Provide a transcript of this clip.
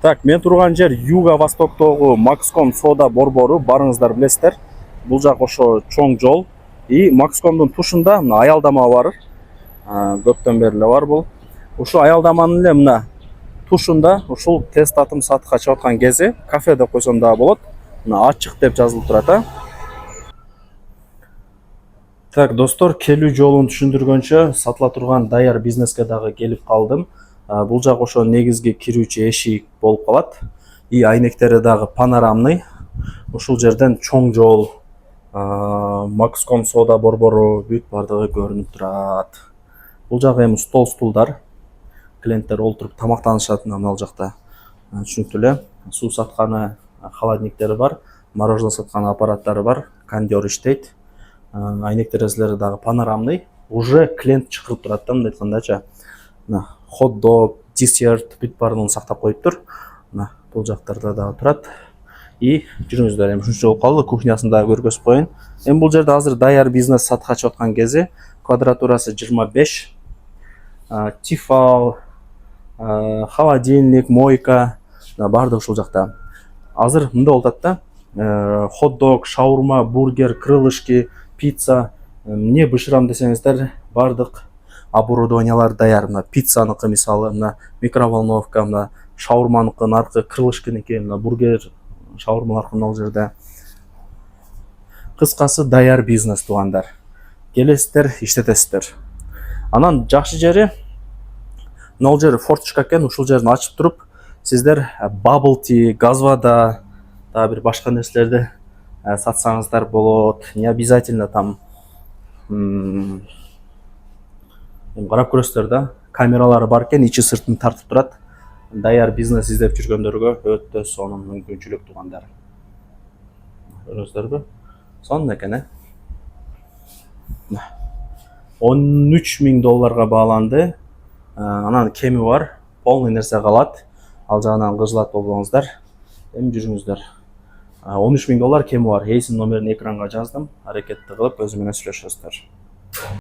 Так, мен турган жер Юга Востоктогу Макском соода борбору, барыңыздар билесиздер. Бул жак ошо чоң жол. И Макскомдун тушунда мына аялдама бар. Көптөн бери эле бар бул. Ушул аялдаманын эле мына тушунда ушул тест атым сатыкка чыгып аткан кези кафе деп койсом дагы болот. Мына ачык деп жазылып турат. Так, достор, келүү жолун түшүндүргөнчө сатыла турган даяр бизнеске дагы келип калдым. Бул жак ошо негизги кирүүчү эшик болуп калат. И айнектери дагы панорамный. Ушул жерден чоң жол, Макском соода борбору бүт бардыгы көрүнүп турат. Бул жак эми столдар. Клиенттер олтуруп тамактанышат мына жакта. Түшүнүктүү эле. Суу сатканы холодниктери бар, мороженое саткан аппараттары бар, кондер иштейт. Айнек терезелери дагы панорамный. Уже клиент чакырып турат да, мындай айткандачы. Хот-дог, десерт бүт баарын сактап коюптур. Мына бул жактарда дагы турат. И жүрүңүздөр, эми ушунча болуп калды, кухнясын дагы көргөзүп коеюн. Эми бул жерде азыр даяр бизнес сатыкка чыгып аткан кези, квадратурасы 25. Тифал, холодильник, мойка, баардыгы ушул жакта. Азыр мындай болуп атат да. Хот-дог, шаурма, бургер, крылышки, пицца, эмне бышырам десеңиздер, баардык оборудованиялар даяр. Мына пиццаныкы мисалы, мына микроволновка, мына шаурманыкы наркы, крылышкиники, мына бургер, шаурмалар мына жерде. Кыскасы даяр бизнес туугандар. Келесиздер, иштетесиздер. Анан жакшы жери мына жер форточка экен, ушул жерин ачып туруп, сиздер bubble tea, газ вода, дагы бир башка нерселерди сатсаңыздар болот. Не обязательно там карап көрөсүздөр да. Камералары бар экен, ичи сыртын тартып турат. Даяр бизнес издеп жүргөндөргө өтө сонун мүмкүнчүлүк туугандар. Көрөсүздөрбү? Сонун экен, 13 000 долларга бааланды. Анан кеми бар, полный нерсе калат. Ал жагынан кыжылат болбоңуздар. Эми жүрүңүздөр. 13 000 доллар кеми бар. Эйсин номерин экранга жаздым. Аракетти кылып өзү менен сүйлөшөсүздөр.